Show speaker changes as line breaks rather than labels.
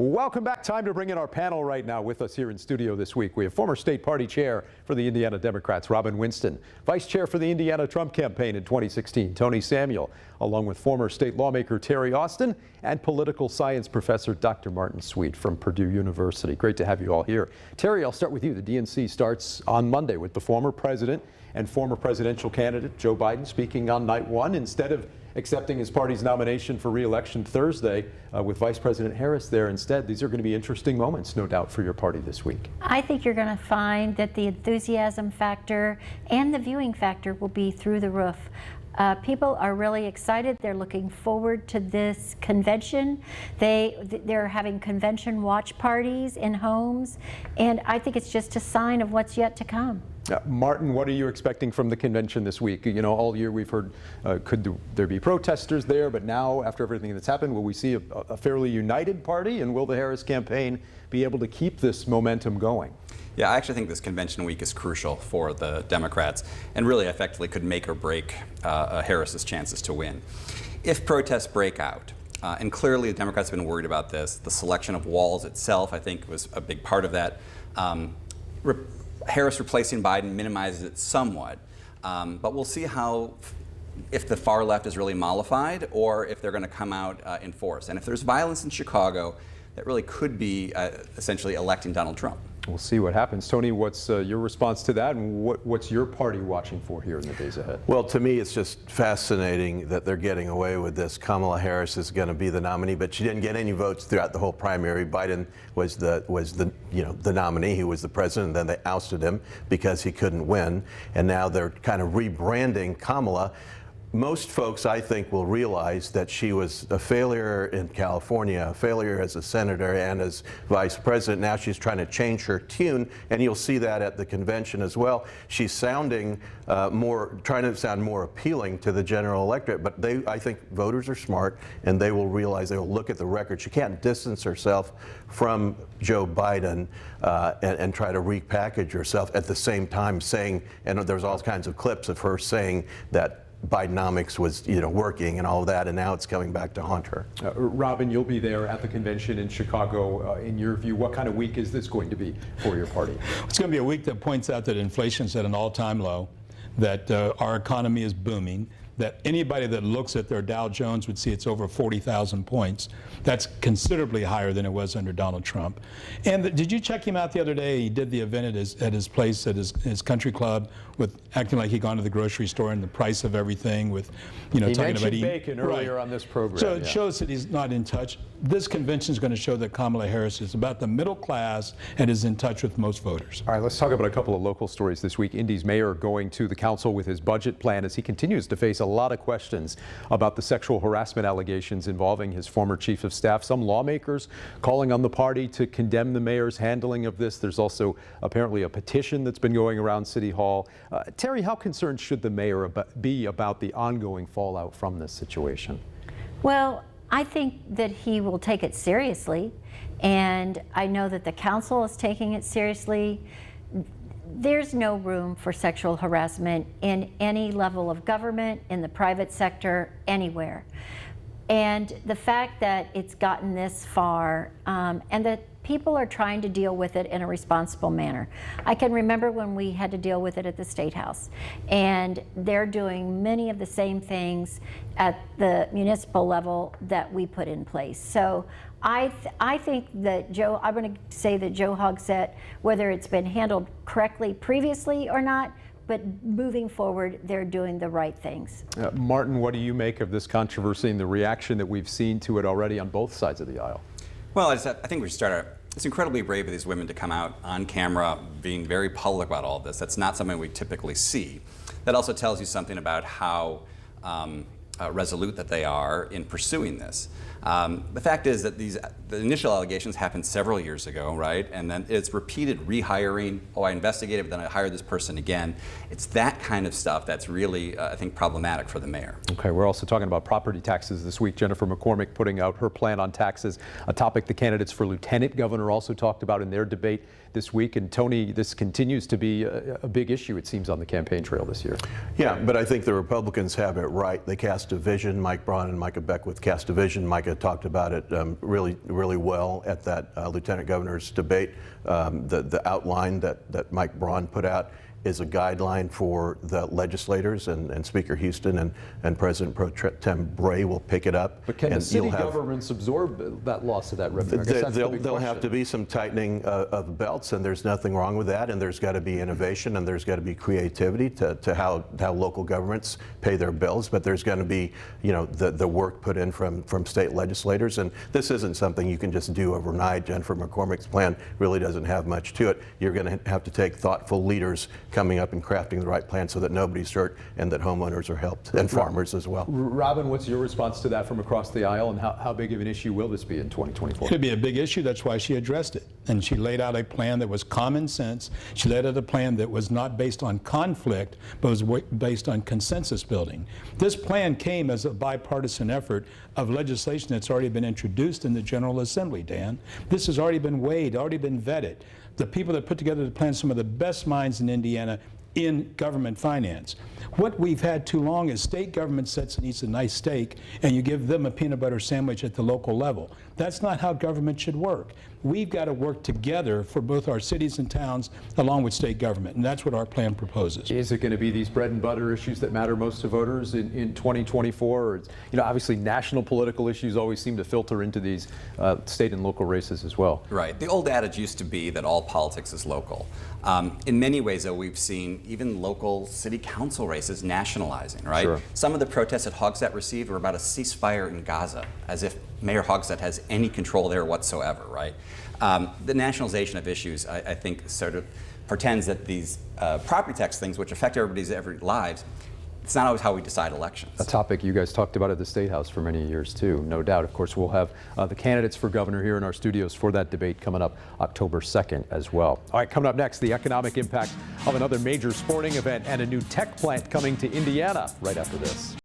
Welcome back. Time to bring in our panel right now. With us here in studio this week, we have former state party chair for the Indiana Democrats, Robin Winston, vice chair for the Indiana Trump campaign in 2016, Tony Samuel, along with former state lawmaker Terry Austin and political science professor Dr. Martin Sweet from Purdue University. Great to have you all here. Terry, I'll start with you. The DNC starts on Monday with the former president and former presidential candidate Joe Biden speaking on night one instead of accepting his party's nomination for re-election Thursday with Vice President Harris there instead. These are going to be interesting moments, no doubt, for your party this week.
I think you're going to find that the enthusiasm factor and the viewing factor will be through the roof. People are really excited. They're looking forward to this convention. They're having convention watch parties in homes, and I think it's just a sign of what's yet to come.
Martin, what are you expecting from the convention this week? You know, all year we've heard, could there be protesters there, but now, after everything that's happened, will we see a fairly united party, and will the Harris campaign be able to keep this momentum going?
Yeah, I actually think this convention week is crucial for the Democrats and really effectively could make or break Harris's chances to win. If protests break out, and clearly the Democrats have been worried about this, the selection of Walz itself, I think, was a big part of that. Harris replacing Biden minimizes it somewhat, but we'll see if the far left is really mollified or if they're going to come out in force. And if there's violence in Chicago, that really could be essentially electing Donald Trump. We'll
see what happens. Tony, what's your response to that, and what's your party watching for here in the days ahead?
Well, to me, it's just fascinating that they're getting away with this. Kamala Harris is going to be the nominee, but she didn't get any votes throughout the whole primary. Biden was the nominee. He was the president, and then they ousted him because he couldn't win. And now they're kind of rebranding Kamala. Most folks, I think, will realize that she was a failure in California, a failure as a senator and as vice president. Now she's trying to change her tune, and you'll see that at the convention as well. She's sounding trying to sound more appealing to the general electorate, but I think voters are smart, and they will realize, they will look at the record. She can't distance herself from Joe Biden and try to repackage herself at the same time saying, and there's all kinds of clips of her saying that Bidenomics was, working and all of that, and now it's coming back to haunt her.
Robin, you'll be there at the convention in Chicago. In your view, what kind of week is this going to be for your party?
It's going to be a week that points out that inflation's at an all-time low, that our economy is booming, that anybody that looks at their Dow Jones would see it's over 40,000 points. That's considerably higher than it was under Donald Trump. And did you check him out the other day? He did the event at his place, at his country club, with acting like he'd gone to the grocery store and the price of everything, with, talking about
bacon earlier on this program.
So it shows that he's not in touch. This convention is going to show that Kamala Harris is about the middle class and is in touch with most voters.
All right, let's talk about a couple of local stories this week. Indy's mayor going to the council with his budget plan as he continues to face a lot of questions about the sexual harassment allegations involving his former chief of staff. Some lawmakers calling on the party to condemn the mayor's handling of this. There's also apparently a petition that's been going around City Hall. Terry, how concerned should the mayor be about the ongoing fallout from this situation?
Well, I think that he will take it seriously, and I know that the council is taking it seriously. There's no room for sexual harassment in any level of government, in the private sector, anywhere. And the fact that it's gotten this far, and that people are trying to deal with it in a responsible manner. I can remember when we had to deal with it at the State House, and they're doing many of the same things at the municipal level that we put in place. So I think that I'm going to say that Joe Hogsett, whether it's been handled correctly previously or not, but moving forward, they're doing the right things.
Martin, what do you make of this controversy and the reaction that we've seen to it already on both sides of the aisle?
Well, I think we should start out. It's incredibly brave of these women to come out on camera, being very public about all of this. That's not something we typically see. That also tells you something about how resolute that they are in pursuing this. The fact is that the initial allegations happened several years ago, right? And then it's repeated rehiring. Oh, I investigated, but then I hired this person again. It's that kind of stuff that's really, I think, problematic for the mayor.
Okay, we're also talking about property taxes this week. Jennifer McCormick putting out her plan on taxes, a topic the candidates for lieutenant governor also talked about in their debate this week. And Tony, this continues to be a big issue, it seems, on the campaign trail this year.
Yeah, but I think the Republicans have it right. They cast a vision. Mike Braun and Micah Beckwith cast a vision. Micah Veronica talked about it really well at that Lieutenant Governor's debate. The outline that Mike Braun put out is a guideline for the legislators, and Speaker Houston and President Pro Tem Bray will pick it up.
But can the
and
city
you'll have-
governments absorb that loss of that revenue? I guess that's the big
There'll have
question.
to be some tightening of belts, and there's nothing wrong with that. And there's got to be innovation, and there's got to be creativity to how local governments pay their bills. But there's going to be, the work put in from state legislators. And this isn't something you can just do overnight. Jennifer McCormick's plan really doesn't have much to it. You're going to have to take thoughtful leaders coming up and crafting the right plan so that nobody's hurt and that homeowners are helped, and farmers as well.
Robin, what's your response to that from across the aisle, and how big of an issue will this be in 2024?
It'd be a big issue. That's why she addressed it. And she laid out a plan that was common sense. She laid out a plan that was not based on conflict, but was based on consensus building. This plan came as a bipartisan effort of legislation that's already been introduced in the General Assembly, Dan. This has already been weighed, already been vetted. The people that put together the plan, some of the best minds in Indiana in government finance. What we've had too long is state government sits and eats a nice steak, and you give them a peanut butter sandwich at the local level. That's not how government should work. We've got to work together for both our cities and towns along with state government, and that's what our plan proposes.
Is it going to be these bread and butter issues that matter most to voters in 2024? Or, obviously national political issues always seem to filter into these state and local races as well.
Right. The old adage used to be that all politics is local. In many ways, though, we've seen even local city council races nationalizing, right?
Sure.
Some of the protests that Hogsett received were about a ceasefire in Gaza, as if Mayor Hogsett has any control there whatsoever, right? The nationalization of issues, I think, sort of pretends that these property tax things, which affect everybody's lives, it's not always how we decide elections.
A topic you guys talked about at the State House for many years, too, no doubt. Of course, we'll have the candidates for governor here in our studios for that debate coming up October 2nd as well. All right, coming up next, the economic impact of another major sporting event and a new tech plant coming to Indiana right after this.